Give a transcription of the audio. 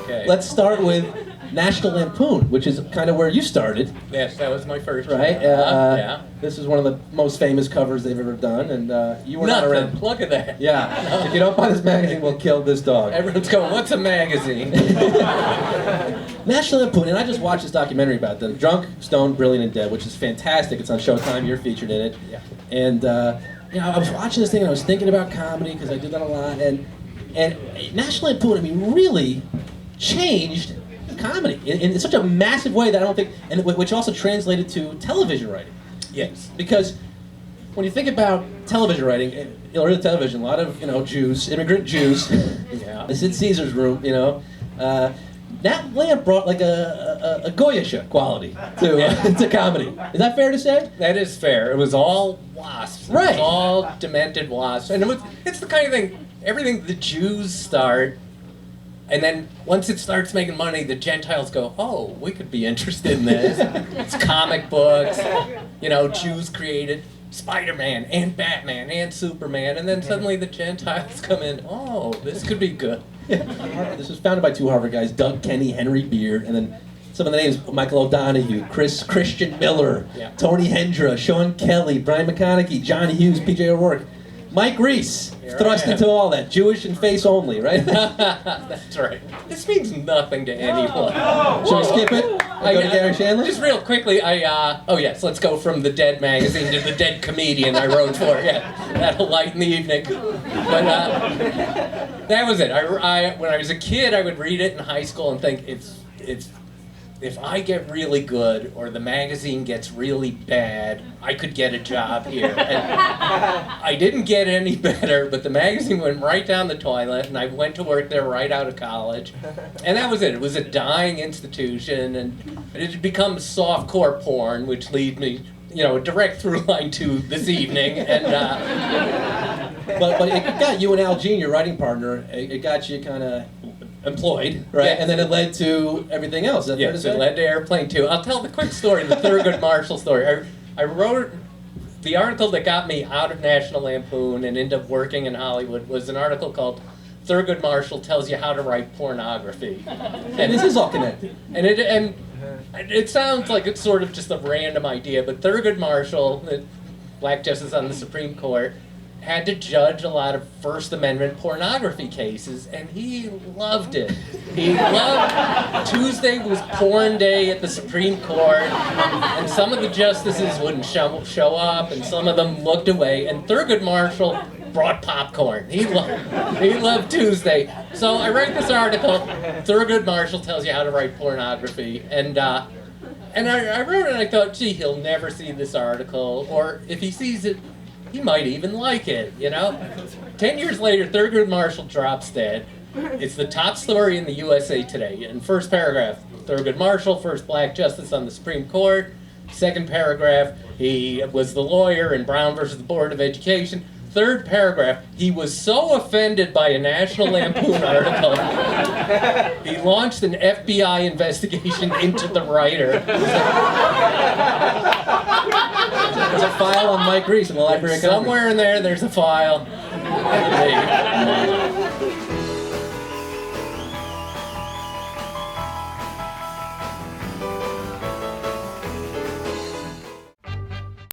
Okay. Let's start with National Lampoon, which is kind of where you started. Yes, that was my first. Right? Yeah. This is one of the most famous covers they've ever done, and you were not Nothing. around. Look at that. Yeah. If you don't buy this magazine, we'll kill this dog. Everyone's going, what's a magazine? National Lampoon, and I just watched this documentary about them, Drunk, Stoned, Brilliant, and Dead, which is fantastic. It's on Showtime. You're featured in it. Yeah. And I was watching this thing, and I was thinking about comedy because I do that a lot. And National Lampoon, I mean, really changed comedy in such a massive way that I don't think, and which also translated to television writing. Yes. Because when you think about television writing, or television, a lot of Jews, immigrant Jews, Yeah. the Sid Caesar's room, that lamp brought like a Goyish quality to comedy. Is that fair to say? That is fair. It was all wasps. Right. It was all demented wasps. And it's the kind of thing, everything the Jews start, and then once it starts making money, the Gentiles go, oh, we could be interested in this. It's comic books. Jews created Spider-Man and Batman and Superman, and then suddenly the Gentiles come in, oh, this could be good. This was founded by two Harvard guys, Doug Kenny, Henry Beard, and then some of the names: Michael O'Donoghue, Christian Miller, Yeah. Tony Hendra, Sean Kelly, Brian McConaughey, John Hughes, P.J. O'Rourke, Mike Reiss, Here thrust I am. into all that, Jewish and face only, right? That's right. This means nothing to anyone. Shall we skip it? And go to Gary Shandling? Just real quickly, let's go from the Dead magazine to the Dead comedian I wrote for. Yeah, that'll lighten the evening. But that was it. When I was a kid, I would read it in high school and think, if I get really good or the magazine gets really bad, I could get a job here. And I didn't get any better, but the magazine went right down the toilet, and I went to work there right out of college. And that was it. It was a dying institution, and it had become softcore porn, which leads me, a direct through line to this evening. And but it got you and Al Jean, your writing partner, it got you kind of employed, right? Yes. And then it led to everything else. Is that fair to Yes, say? it led to Airplane 2. I'll tell the quick story, the Thurgood Marshall story. I wrote the article that got me out of National Lampoon and ended up working in Hollywood was an article called Thurgood Marshall Tells You How to Write Pornography. And this is all connected. And it sounds like it's sort of just a random idea, but Thurgood Marshall, the black justice on the Supreme Court, had to judge a lot of First Amendment pornography cases, and he loved it. He loved Tuesday was porn day at the Supreme Court, and some of the justices wouldn't show up, and some of them looked away, and Thurgood Marshall brought popcorn. He loved Tuesday. So I write this article, Thurgood Marshall Tells You How to Write Pornography, and I wrote it and I thought, gee, he'll never see this article, or if he sees it, he might even like it, 10 years later, Thurgood Marshall drops dead. It's the top story in the USA Today. In first paragraph, Thurgood Marshall, first black justice on the Supreme Court. Second paragraph, he was the lawyer in Brown versus the Board of Education. Third paragraph, he was so offended by a National Lampoon article, he launched an FBI investigation into the writer. There's a file on Mike Reiss in the Library of Congress. Somewhere in there, there's a file.